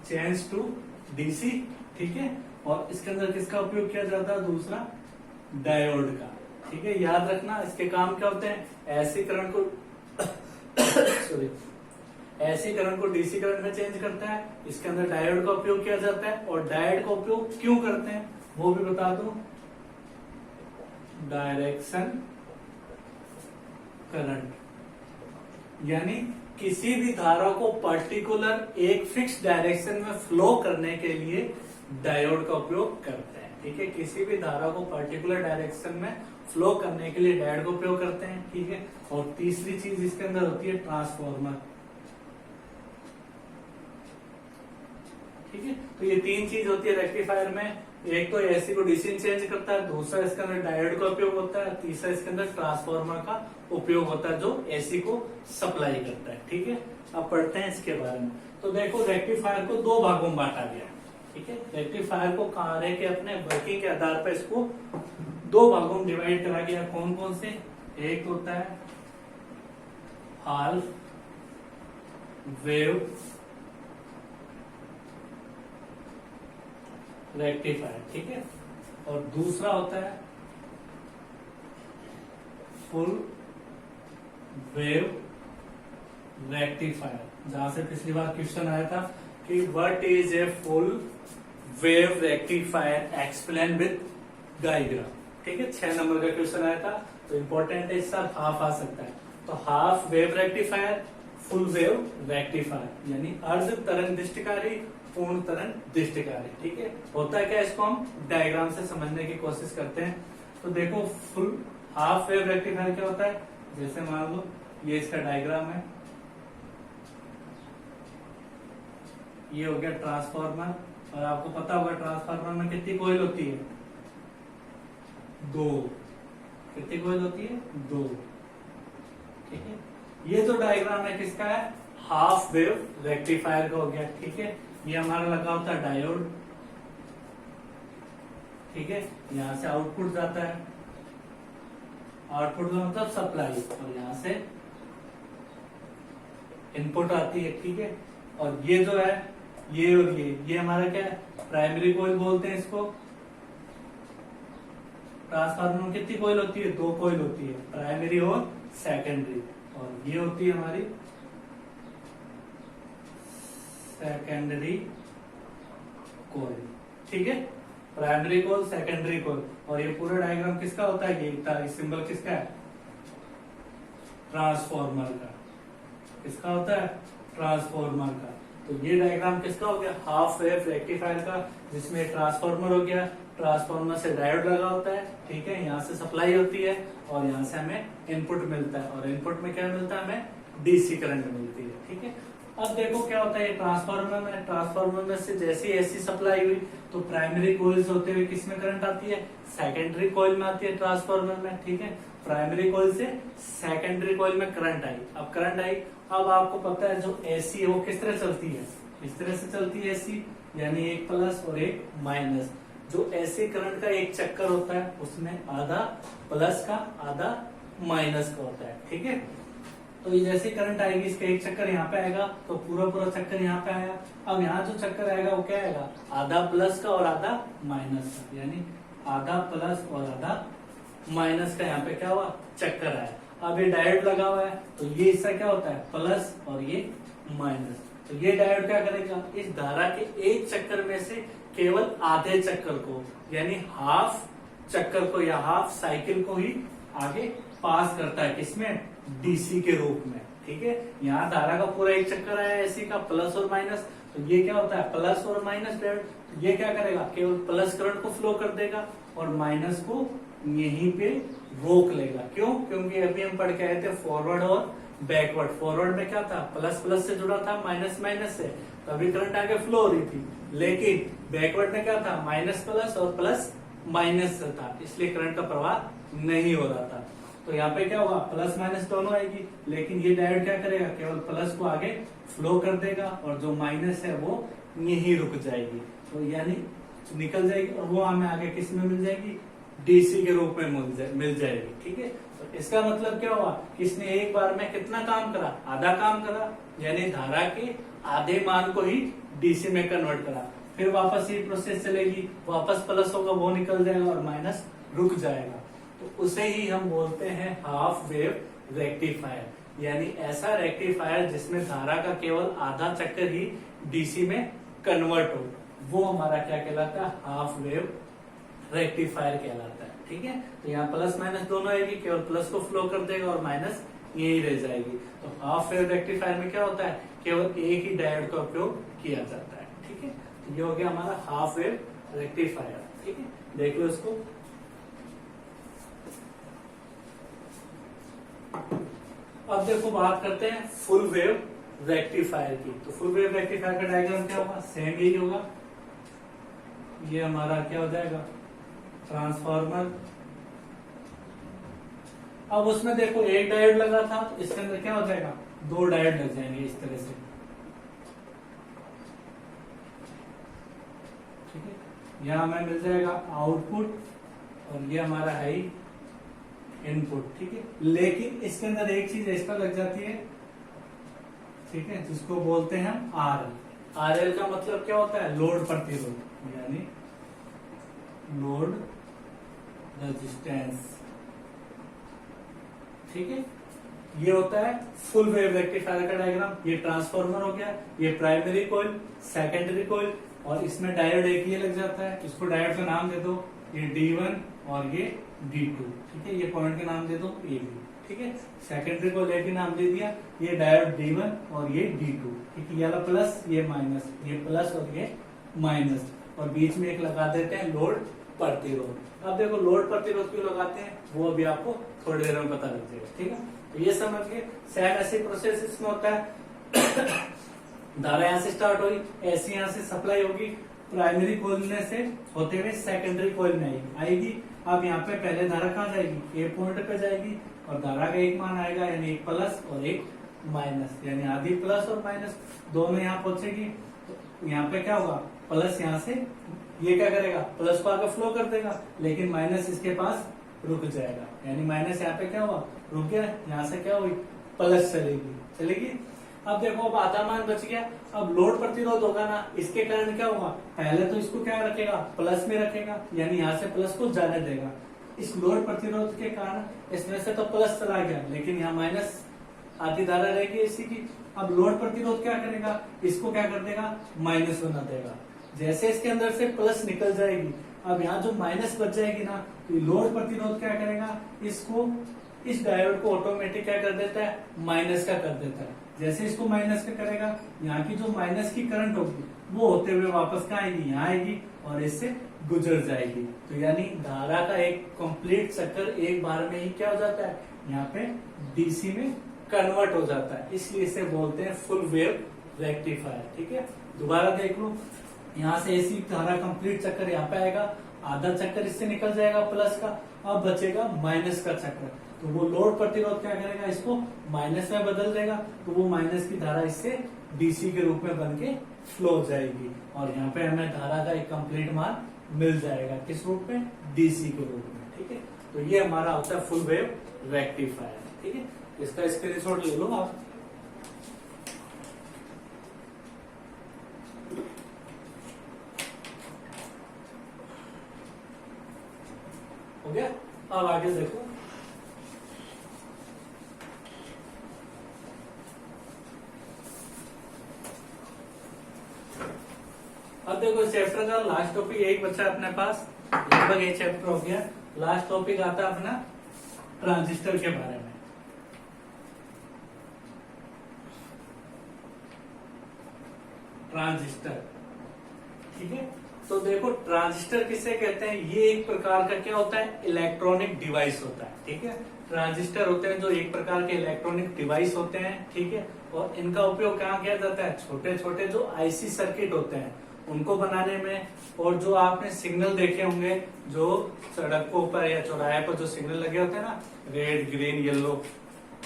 चेंज टू डीसी। ठीक है, और इसके अंदर किसका उपयोग किया जाता है, दूसरा डायोड का। ठीक है, याद रखना इसके काम क्या होते हैं, एसी करंट को सॉरी एसी करंट को डीसी करंट में चेंज करता है, इसके अंदर डायोड का उपयोग किया जाता है। और डायोड का उपयोग क्यों करते हैं वो भी बता दूं, डायरेक्शन करंट, यानी किसी भी धारा को पर्टिकुलर एक फिक्स डायरेक्शन में फ्लो करने के लिए डायोड का उपयोग करते हैं। ठीक है, किसी भी धारा को पर्टिकुलर डायरेक्शन में फ्लो करने के लिए डायोड का उपयोग करते हैं। ठीक है, और तीसरी चीज इसके अंदर होती है ट्रांसफॉर्मर। ठीक है, तो ये तीन चीज होती है रेक्टिफायर में, एक तो एसी को डीसी में चेंज करता है, दूसरा इसके अंदर डायोड का उपयोग होता है, तीसरा इसके अंदर ट्रांसफॉर्मर का उपयोग होता है जो एसी को सप्लाई करता है। ठीक है, अब पढ़ते हैं इसके बारे में। तो देखो रेक्टिफायर को दो भागों में बांटा गया। ठीक है, रेक्टिफायर को कार्य के अपने वर्किंग के आधार पर इसको दो भागों में डिवाइड करा गया। कौन कौन से, एक होता है हाल्फ वेव रेक्टिफायर। ठीक है, और दूसरा होता है फुल वेव रेक्टिफायर, जहां से पिछली बार क्वेश्चन आया था कि what is a full wave rectifier, explain with diagram. ठीक है, 6 नंबर का क्वेश्चन आया था, तो इंपॉर्टेंट है, इस साथ हाफ आ सकता है। तो half wave rectifier, full wave rectifier, यानी अर्ध तरंग दृष्टिकारी, पूर्ण तरंग दृष्टिकारी। ठीक है, होता है क्या, इसको हम डायग्राम से समझने की कोशिश करते हैं। तो देखो फुल हाफ वेव रेक्टिफायर क्या होता है, जैसे मान लो ये इसका डायग्राम है, ये हो गया ट्रांसफार्मर, और आपको पता होगा ट्रांसफार्मर में कितनी कॉइल होती है, 2। कितनी कॉइल होती है, 2। ठीक है, ये जो डायग्राम है किसका है, हाफ वेव रेक्टिफायर का हो गया। ठीक है, ये हमारा लगा होता है डायोड। ठीक है, यहां से आउटपुट जाता है, आउटपुट का मतलब सप्लाई, और यहां से इनपुट आती है। ठीक है, और ये जो है ये और ये हमारा क्या है, प्राइमरी कॉइल बोलते हैं इसको। ट्रांसफार्मर में कितनी कॉइल होती है, 2 कॉइल होती है, प्राइमरी और सेकेंडरी, और ये होती है हमारी सेकेंडरी कॉइल। ठीक है, प्राइमरी कॉइल, सेकेंडरी कॉइल, और ये पूरा डायग्राम किसका होता है, ये सिंबल किसका है, ट्रांसफार्मर का। किसका होता है, ट्रांसफार्मर का। तो ये डायग्राम किसका हो गया, हाफ वेव रेक्टिफायर का, जिसमें ट्रांसफार्मर हो गया, ट्रांसफार्मर से डायोड लगा होता है। ठीक है, यहाँ से सप्लाई होती है और यहाँ से हमें इनपुट मिलता है, और इनपुट में क्या मिलता है, हमें डीसी करंट मिलती है। ठीक है, अब देखो क्या होता है, ट्रांसफार्मर में से जैसी एसी सप्लाई हुई तो प्राइमरी कॉइल होते हुए किसमें करंट आती है, सेकेंडरी कॉइल में आती है ट्रांसफार्मर में। ठीक है, प्राइमरी कॉइल से सेकेंडरी कॉइल में करंट आई। अब करंट आई, अब आपको पता है जो एसी है वो किस तरह चलती है, इस तरह से चलती है एसी, यानी एक प्लस और एक माइनस। जो एसी करंट का एक चक्कर होता है उसमें आधा प्लस का आधा माइनस का होता है। ठीक है, तो ये जैसे करंट आएगी इसका एक चक्कर यहाँ पे आएगा तो पूरा पूरा चक्कर यहाँ पे आया। अब यहाँ जो चक्कर आएगा वो क्या आएगा, आधा प्लस का और आधा माइनस का, यानी आधा प्लस और आधा माइनस का यहाँ पे क्या हुआ, चक्कर आया। अब ये डायोड लगा हुआ है तो ये हिस्सा क्या होता है, प्लस और ये माइनस। तो ये डायोड क्या करेगा, इस धारा के एक चक्कर में से केवल आधे चक्कर को, यानी हाफ चक्कर को या हाफ साइकिल को ही आगे पास करता है, किसमें, डीसी के रूप में। ठीक है, यहाँ धारा का पूरा एक चक्कर आया एसी का, प्लस और माइनस, तो ये क्या होता है, प्लस और माइनस डायोड। तो ये क्या करेगा, केवल प्लस करंट को फ्लो कर देगा और माइनस को यहीं पे रोक लेगा। क्यों, क्योंकि अभी हम पढ़ के आए थे फॉरवर्ड और बैकवर्ड। फॉरवर्ड में क्या था, प्लस प्लस से जुड़ा था, माइनस माइनस से, तभी करंट आगे फ्लो हो रही थी। लेकिन बैकवर्ड में क्या था, माइनस प्लस और प्लस माइनस से था, इसलिए करंट का प्रवाह नहीं हो रहा था। तो यहाँ पे क्या होगा, प्लस माइनस दोनों आएगी, लेकिन ये डायोड क्या करेगा, केवल प्लस को आगे फ्लो कर देगा और जो माइनस है वो यहीं रुक जाएगी, तो यानी निकल जाएगी और वो हमें आगे किस में मिल जाएगी, डीसी के रूप में मिल जाएगी। ठीक है, तो इसका मतलब क्या हुआ, इसने एक बार में कितना काम करा, आधा काम करा, यानी धारा के आधे मान को ही डीसी में कन्वर्ट करा। फिर वापस ये प्रोसेस चलेगी, वापस प्लस होगा वो निकल जाएगा और माइनस रुक जाएगा, तो उसे ही हम बोलते हैं हाफ वेव रेक्टिफायर, यानी ऐसा रेक्टिफायर जिसमें धारा का केवल आधा चक्कर ही डीसी में कन्वर्ट हो, वो हमारा क्या कहलाता है, हाफ वेव रेक्टिफायर कहलाता है। ठीक है, तो यहाँ प्लस माइनस दोनों आएगी, केवल प्लस को फ्लो कर देगा और माइनस यही रह जाएगी। तो हाफ वेव रेक्टिफायर में क्या होता है, केवल एक ही डायोड का उपयोग किया जाता है। ठीक है, तो ये हो गया हमारा हाफ वेव रेक्टिफायर। ठीक है, देख लो इसको। अब देखो बात करते हैं फुल वेव रेक्टिफायर की। तो फुल वेव रेक्टिफायर का डायग्राम क्या होगा, सेम यही होगा। ये हमारा क्या हो जाएगा, ट्रांसफार्मर। अब उसमें देखो एक डायोड लगा था, तो इसके अंदर क्या हो जाएगा, दो डायोड लग जाएंगे इस तरह से। ठीक है, यहां हमें मिल जाएगा आउटपुट और ये हमारा है इनपुट। ठीक है, लेकिन इसके अंदर एक चीज एक्स्ट्रा लग जाती है, ठीक है, जिसको बोलते हैं हम आरएल। आरएल का मतलब क्या होता है, लोड प्रतिरोध, यानी लोड रेजिस्टेंस। ठीक है, ये होता है फुल वेव रेक्टिफायर का डायग्राम। ये ट्रांसफार्मर हो गया, ये प्राइमरी कॉइल, सेकेंडरी कॉइल, और इसमें डायोड एक ही लग जाता है। इसको डायोड का नाम दे दो, ये D1 और ये D2। ठीक है, ये पॉइंट का नाम दे दो AB। ठीक है, सेकेंडरी को लेके नाम दे दिया, ये डायोड D1 और ये D2। ठीक है, ये वाला प्लस, ये माइनस, ये प्लस और ये माइनस, और बीच में एक लगा देते हैं लोड प्रतिरोध। अब देखो लोड प्रतिरोध क्यों लगाते हैं, वो अभी आपको थोड़ी देर में पता लग जाएगा। ठीक है, तो ये समझ के सेम ऐसे प्रोसेस इसमें होता है। धारा यहाँ से स्टार्ट हुई, ऐसी यहाँ से सप्लाई होगी, प्राइमरी कॉइल से होते हुए सेकेंडरी कॉइल में आएगी। अब यहाँ पे पहले धारा कहाँ जाएगी, ए पॉइंट पे जाएगी, और धारा का एक मान आएगा, यानी एक प्लस और एक माइनस, यानी आधी प्लस और माइनस दोनों यहाँ पहुंचेगी। तो यहाँ पे क्या होगा, प्लस यहाँ से ये क्या करेगा, प्लस को आगे फ्लो कर देगा, लेकिन माइनस इसके पास रुक जाएगा, यानी माइनस यहाँ पे क्या हुआ, रुक गया। यहाँ से क्या हुई, प्लस चलेगी। अब देखो अब आधा मान बच गया। अब लोड प्रतिरोध होगा ना, इसके कारण क्या होगा, पहले तो इसको क्या रखेगा, प्लस में रखेगा, यानी यहाँ से प्लस को जाने देगा। इस लोड प्रतिरोध के कारण इसमें से तो प्लस चला गया, लेकिन यहाँ माइनस आधी धारा रहेगी इसी की। अब लोड प्रतिरोध क्या करेगा, इसको क्या कर देगा, माइनस बना देगा। जैसे इसके अंदर से प्लस निकल जाएगी, अब यहाँ जो माइनस बच जाएगी ना, तो लोड प्रतिरोध क्या करेगा, इसको, इस डायोड को ऑटोमेटिक क्या कर देता है, माइनस का कर देता है। जैसे इसको माइनस का करेगा, यहाँ की जो माइनस की करंट होगी वो होते हुए वापस कहाँ आएगी, यहाँ आएगी और इससे गुजर जाएगी। तो यानी धारा का एक कंप्लीट चक्कर एक बार में ही क्या हो जाता है, यहाँ पे डीसी में कन्वर्ट हो जाता है, इसलिए इसे बोलते हैं फुल वेव रेक्टिफायर। ठीक है, दोबारा देख लो, यहाँ से ऐसी धारा कंप्लीट चक्कर यहाँ पे आएगा, आधा चक्कर इससे निकल जाएगा प्लस का, अब बचेगा माइनस का चक्कर। तो वो लोड प्रतिरोध क्या करेगा, इसको माइनस में बदल देगा, तो वो माइनस की धारा इससे डीसी के रूप में बन के फ्लो हो जाएगी, और यहाँ पे हमें धारा का एक कंप्लीट मान मिल जाएगा, किस रूप में, डीसी के रूप में। ठीक है, तो ये हमारा होता है फुल वेव रेक्टिफायर। ठीक है, इसका स्क्रीनशॉट ले लो आप। हो गया, अब आगे देखो। अब देखो चैप्टर का लास्ट टॉपिक यही बचा अपने पास, लगभग ये चैप्टर हो गया। लास्ट टॉपिक आता है अपना ट्रांजिस्टर के बारे में। ट्रांजिस्टर, ठीक है, तो देखो ट्रांजिस्टर किसे कहते हैं, ये एक प्रकार का क्या होता है, इलेक्ट्रॉनिक डिवाइस होता है, ठीक है। ट्रांजिस्टर होते हैं जो एक प्रकार के इलेक्ट्रॉनिक डिवाइस होते हैं, ठीक है। और इनका उपयोग कहाँ किया जाता है, छोटे छोटे जो आईसी सर्किट होते हैं उनको बनाने में। और जो आपने सिग्नल देखे होंगे, जो सड़कों पर या चौराहे पर जो सिग्नल लगे होते हैं ना, रेड ग्रीन येलो,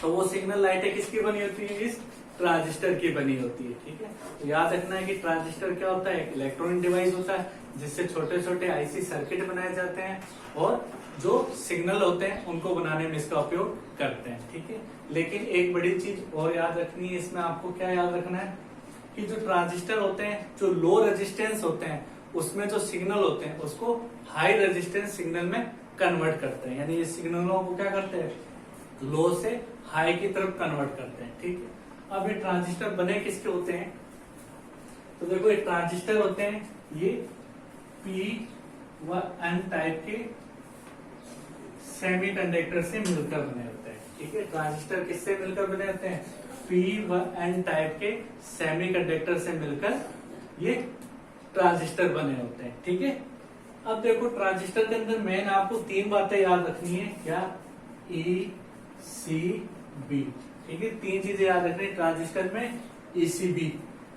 तो वो सिग्नल लाइटें किसकी बनी होती है, इस ट्रांजिस्टर की बनी होती है, ठीक है। तो याद रखना है कि ट्रांजिस्टर क्या होता है, एक इलेक्ट्रॉनिक डिवाइस होता है जिससे छोटे छोटे आईसी सर्किट बनाए जाते हैं और जो सिग्नल होते हैं उनको बनाने में इसका उपयोग करते हैं, ठीक है। लेकिन एक बड़ी चीज और याद रखनी है इसमें, आपको क्या याद रखना है कि जो ट्रांजिस्टर होते हैं, जो लो रेजिस्टेंस होते हैं, उसमें जो सिग्नल होते हैं उसको हाई रेजिस्टेंस सिग्नल में कन्वर्ट करते हैं। यानी ये सिग्नलों को क्या करते हैं, लो से हाई की तरफ कन्वर्ट करते हैं, ठीक है। अब ये ट्रांजिस्टर बने किसके होते हैं, तो देखो ये ट्रांजिस्टर होते हैं, ये पी व एन टाइप के सेमीकंडक्टर से मिलकर बने होते हैं, ठीक है। ट्रांजिस्टर किससे मिलकर बने होते हैं, पी व एन टाइप के सेमीकंडक्टर से मिलकर ये ट्रांजिस्टर बने होते हैं, ठीक है। अब देखो ट्रांजिस्टर के अंदर मेन आपको तीन बातें याद रखनी है, क्या, ई सी बी, ठीक है। तीन चीजें याद रखनी है ट्रांजिस्टर में, ईसीबी,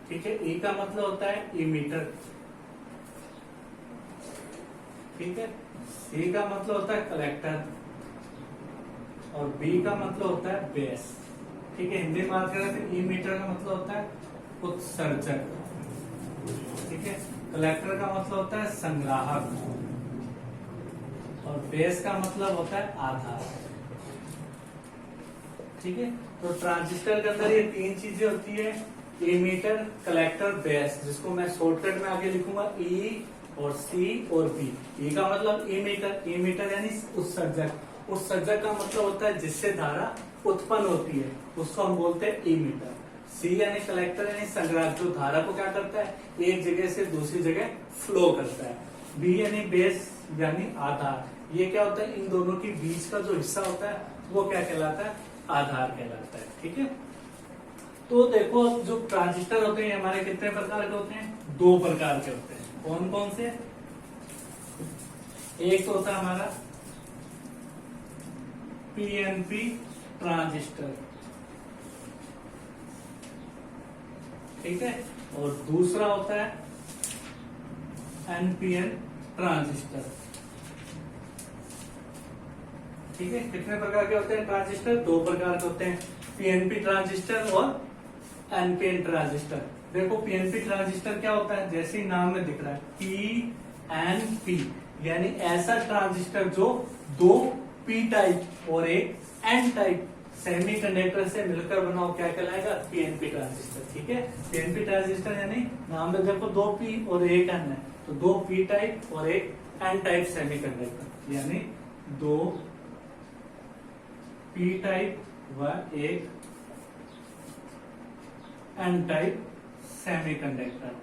ठीक है। ई का मतलब होता है इमीटर, ठीक है। सी का मतलब होता है कलेक्टर और बी का मतलब होता है बेस, ठीक है। हिंदी में बात करें तो इमीटर का मतलब होता है उत्सर्जक, ठीक है। कलेक्टर का मतलब होता है संग्राहक और बेस का मतलब होता है आधार, ठीक है। तो ट्रांजिस्टर के अंदर ये तीन चीजें होती है, इमीटर, कलेक्टर, बेस, जिसको मैं शॉर्टकट में आगे लिखूंगा ई और सी और बी। ई का मतलब इमीटर, इमीटर यानी उत्सर्जक, उत्सर्जक का मतलब होता है जिससे धारा उत्पन्न होती है, उसको हम बोलते हैं इमीटर। सी यानी कलेक्टर यानी संग्राहक, जो धारा को क्या करता है, एक जगह से दूसरी जगह फ्लो करता है। बी यानी बेस यानी आधार, ये क्या होता है, इन दोनों के बीच का जो हिस्सा होता है वो क्या कहलाता है, आधार कहलाता है, ठीक है। तो देखो जो ट्रांजिस्टर होते हैं हमारे कितने प्रकार के होते हैं, दो प्रकार के होते हैं। कौन कौन से, एक तो होता है हमारा पीएनपी ट्रांजिस्टर, ठीक है, और दूसरा होता है एनपीएन ट्रांजिस्टर, ठीक है। कितने प्रकार के होते हैं ट्रांजिस्टर, दो प्रकार के होते हैं, पीएनपी ट्रांजिस्टर और एनपीएन ट्रांजिस्टर। देखो पीएनपी ट्रांजिस्टर क्या होता है, जैसे ही नाम में दिख रहा है पीएनपी, यानी ऐसा ट्रांजिस्टर जो दो पी टाइप और एक एन टाइप सेमीकंडक्टर से मिलकर बना हो, क्या कहलाएगा, पीएनपी ट्रांजिस्टर, ठीक है। पीएनपी ट्रांजिस्टर यानी नाम में देखो दो पी और एक एन है, तो दो पी टाइप और एक एन टाइप सेमीकंडक्टर, यानी दो पी टाइप व एक एन टाइप सेमीकंडक्टर,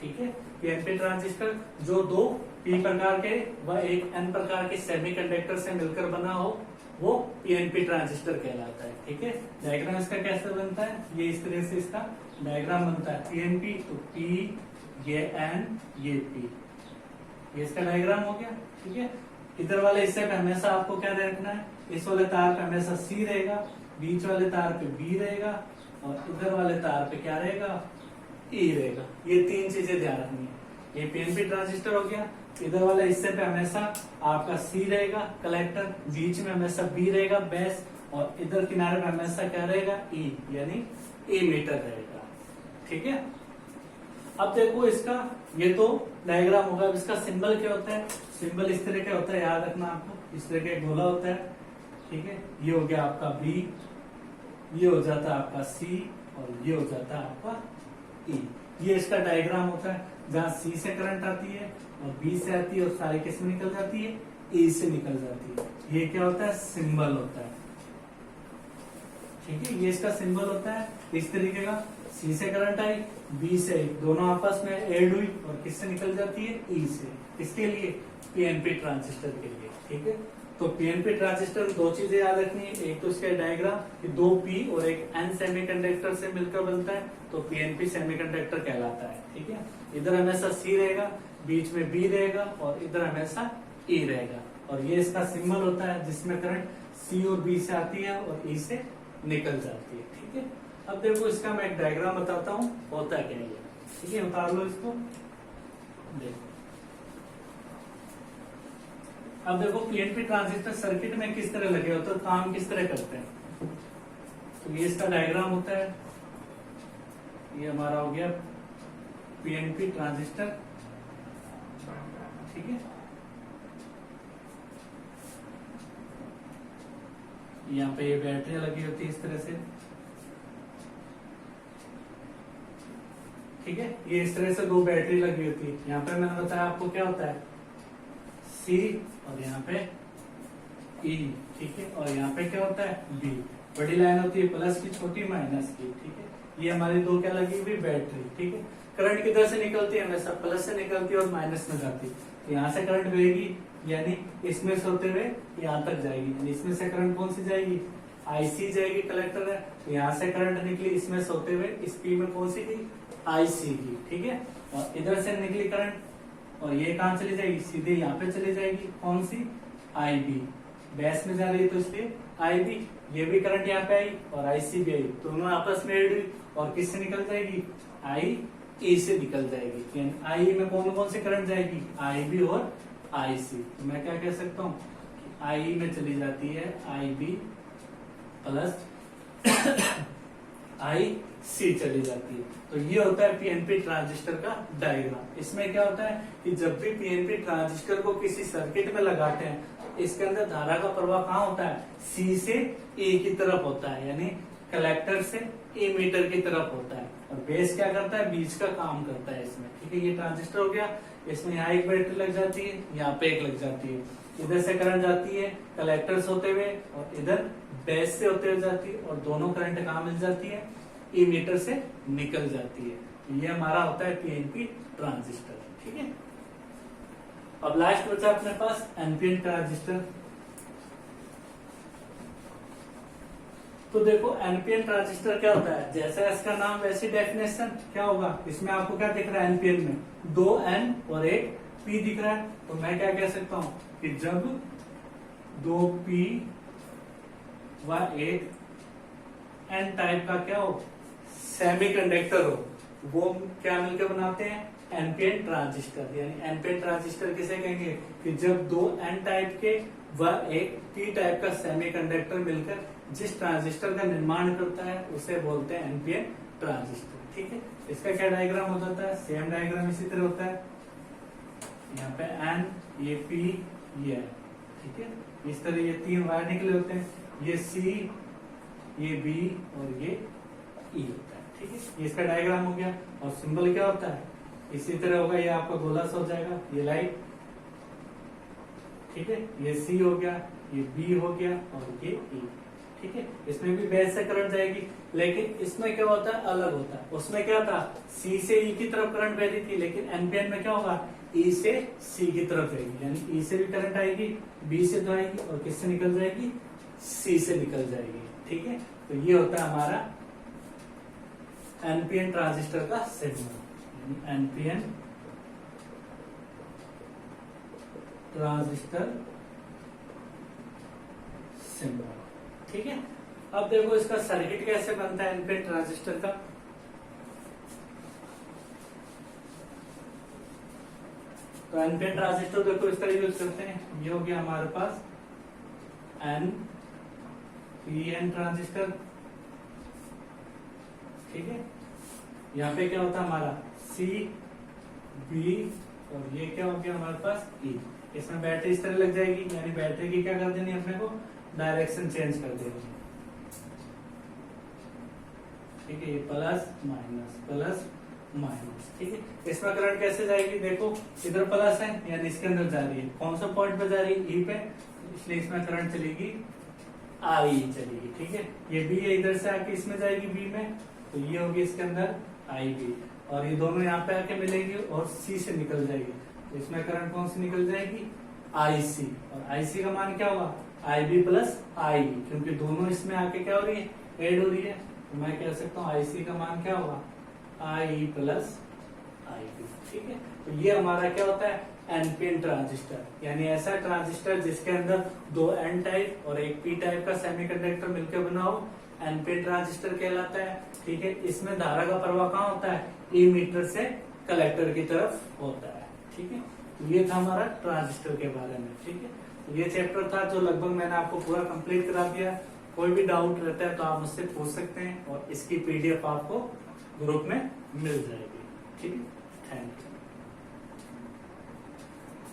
ठीक है। पीएनपी ट्रांजिस्टर जो दो पी प्रकार के व एक एन प्रकार के सेमीकंडक्टर से मिलकर बना हो वो पीएनपी ट्रांजिस्टर कहलाता है, ठीक है। डायग्राम इसका कैसे बनता है, ये इस तरह से इसका डायग्राम बनता है, पीएनपी तो पी, ये एन, ये पी, ये इसका डायग्राम हो गया, ठीक है। इधर वाले हिस्से पे हमेशा आपको क्या रखना है, इस वाले तार पे हमेशा सी रहेगा, बीच वाले तार पे बी रहेगा और इधर वाले तार पे क्या रहेगा, ई रहेगा। ये तीन चीजें ध्यान रखनी है। ये पीएनपी ट्रांजिस्टर हो गया, इधर वाले हिस्से पे हमेशा आपका सी रहेगा कलेक्टर, बीच में हमेशा बी रहेगा बेस और इधर किनारे पे हमेशा क्या रहेगा, ई यानी इमीटर रहेगा, ठीक है। अब देखो इसका ये तो डायग्राम होगा, अब इसका सिंबल क्या होता है, सिंबल इस तरह का होता है, याद रखना आपको, इस तरह का एक गोला होता है, ठीक है। ये हो गया आपका बी, ये हो जाता है आपका सी और ये हो जाता है आपका ई। ये इसका डायग्राम होता है, जहां सी से करंट आती है और बी से आती है और सारी किस में निकल जाती है, ई से निकल जाती है। ये क्या होता है, सिंबल होता है, ठीक है। ये इसका सिंबल होता है इस तरीके का, सी से करंट आई, बी से, दोनों आपस में एड हुई और किससे निकल जाती है, ई से। इसके लिए पीएनपी ट्रांजिस्टर के लिए। ठीक है, तो पीएनपी ट्रांजिस्टर में दो चीजें याद रखनी है, एक तो इसका डायग्राम कि दो पी और एक एन सेमीकंडक्टर से मिलकर बनता है, तो पीएनपी सेमीकंडक्टर कहलाता है। ठीक है, इधर हमेशा सी रहेगा, बीच में बी रहेगा और इधर हमेशा ई रहेगा, और ये इसका सिंबल होता है जिसमें करंट सी और बी से आती है और ई से निकल जाती है। ठीक है, अब देखो इसका मैं एक डायग्राम बताता हूँ होता क्या है। ठीक है, उतार लो इसको। देखो अब देखो पीएनपी ट्रांजिस्टर सर्किट में किस तरह लगे होते हैं, काम किस तरह करते हैं। तो ये इसका डायग्राम होता है, ये हमारा हो गया पीएनपी ट्रांजिस्टर। ठीक है, यहाँ पे ये बैटरी लगी होती है इस तरह से। ठीक है, ये इस तरह से दो बैटरी लगी होती है। यहाँ पे मैंने बताया आपको क्या होता है, सी और यहाँ पे ई। ठीक है, और यहाँ पे क्या होता है, बी। बड़ी लाइन होती है प्लस की, छोटी माइनस की। ठीक है, ये हमारी दो क्या लगी हुई, बैटरी। ठीक है, करंट किधर से निकलती है, हमेशा प्लस से निकलती है और माइनस में जाती है। तो यहाँ से करंट बहेगी, यानी इसमें से होते हुए यहाँ तक जाएगी, यानी इसमें से करंट कौन सी जाएगी, आईसी जाएगी, कलेक्टर है। तो यहाँ से करंट निकली इसमें से होते हुए, इस पी में कौन सी गई, आईसी की। ठीक है, और इधर से निकली करंट और ये कहाँ चली जाएगी, सीधे यहाँ पे चली जाएगी, कौन सी, आईबी। बेस में जा रही है तो इसलिए आईबी। ये भी करंट यहाँ पे आई और आईसी भी आई, दोनों आपस में एड हुई और किससे निकल जाएगी, आई ए से निकल जाएगी। यानी आई में कौन कौन से करंट जाएगी, आईबी और आईसी। तो मैं क्या कह सकता हूँ, आई में चली जाती है आईबी प्लस आई सी चली जाती है। तो ये होता है पीएनपी ट्रांजिस्टर का डायग्राम। इसमें क्या होता है कि जब भी पीएनपी ट्रांजिस्टर को किसी सर्किट में लगाते हैं, इसके अंदर धारा का प्रवाह कहाँ होता है, सी से ए की तरफ होता है, यानी कलेक्टर से एमीटर की तरफ होता है, और बेस क्या करता है, बीच का काम करता है इसमें। ठीक है, ये ट्रांजिस्टर हो गया, इसमें यहाँ एक बैटरी लग जाती है, यहाँ पे एक लग जाती है। इधर से करंट जाती है कलेक्टर से होते हुए और इधर बेस से होते हुए जाती है, और दोनों करंट कहाँ मिल जाती है, एमीटर से निकल जाती है। ये हमारा होता है पीएनपी ट्रांजिस्टर। ठीक है, अब लास्ट बचा अपने पास एनपीएन ट्रांजिस्टर। तो देखो एनपीएन ट्रांजिस्टर क्या होता है, जैसा इसका नाम वैसी डेफिनेशन क्या होगा, इसमें आपको क्या दिख रहा है, एनपीएन में दो एन और एक पी दिख रहा है। तो मैं क्या कह सकता हूं कि जब दो पी व एक एन टाइप का क्या हो, सेमीकंडक्टर हो, वो क्या मिलकर बनाते हैं, एनपीएन ट्रांजिस्टर। यानी एनपीएन ट्रांजिस्टर किसे कहेंगे कि जब दो एन टाइप के व एक पी टाइप का सेमीकंडक्टर मिलकर जिस ट्रांजिस्टर का निर्माण करता है उसे बोलते हैं एनपीएन ट्रांजिस्टर। ठीक है, इसका क्या डायग्राम हो जाता है, सेम डायग्राम इसी तरह होता है। यहाँ पे एन, ये पी, ये है। ठीक है, इस तरह ये तीन वायर निकले होते हैं, ये सी, ये बी और ये ई होता है। ठीक है, ये इसका डायग्राम हो गया। और सिंबल क्या होता है, इसी तरह होगा, ये आपका गोला सा हो जाएगा, ये लाइट। ठीक है, ये सी हो गया, ये बी हो गया और ये ई। ठीक है, इसमें भी बेस से करंट जाएगी, लेकिन इसमें क्या होता है, अलग होता है। उसमें क्या था, सी से ई की तरफ करंट बह रही थी, लेकिन एनपीएन में क्या होगा, ई से सी की तरफ जाएगी, यानी ई से भी करंट आएगी, बी से तो आएगी और किससे निकल जाएगी, सी से निकल जाएगी। ठीक है, तो ये होता है हमारा एनपीएन ट्रांजिस्टर का सिग्नल, एनपीएन ट्रांजिस्टर सिंबल। ठीक है, अब देखो इसका सर्किट कैसे बनता है एनपीएन ट्रांजिस्टर का। तो एनपीएन ट्रांजिस्टर देखो इस तरह यूज करते हैं। ये हो गया हमारे पास एनपीएन ट्रांजिस्टर। ठीक है, यहाँ पे क्या होता है हमारा सी, बी और ये क्या हो गया हमारे पास ई। इसमें बैटरी इस तरह लग जाएगी, यानी बैटरी की क्या कर देनी है अपने को, डायरेक्शन चेंज कर देनी है। ठीक है, ये प्लस माइनस प्लस माइनस। ठीक है, इसमें करंट कैसे जाएगी, देखो इधर प्लस है यानी इसके अंदर जा रही है, कौन सा पॉइंट पे जा रही है, ई पे, इसलिए इसमें करंट चलेगी आई चलेगी। ठीक है, ये बी है, इधर से आके इसमें जाएगी बी में, तो ये होगी इसके अंदर आई बी, और ये दोनों यहाँ पे आके मिलेंगे और सी से निकल जाएगी। तो इसमें करंट कौन सी निकल जाएगी, IC, और IC का मान क्या होगा, IB प्लस IE, क्योंकि दोनों इसमें आके क्या हो रही है, ऐड हो रही है, तो मैं कह सकता हूँ IC का मान क्या होगा, IE प्लस IB। ठीक है, तो ये हमारा क्या होता है, एनपीएन ट्रांजिस्टर, यानी ऐसा ट्रांजिस्टर जिसके अंदर दो एन टाइप और एक पी टाइप का सेमीकंडक्टर मिलकर बना हो, एनपीएन ट्रांजिस्टर कहलाता है। ठीक है, इसमें धारा का प्रवाह कहाँ होता है, ईमीटर से कलेक्टर की तरफ होता है। ठीक है, तो ये था हमारा ट्रांजिस्टर के बारे में। ठीक है, तो ये चैप्टर था जो लगभग मैंने आपको पूरा कंप्लीट करा दिया। कोई भी डाउट रहता है तो आप मुझसे पूछ सकते हैं, और इसकी PDF आपको ग्रुप में मिल जाएगी। ठीक है।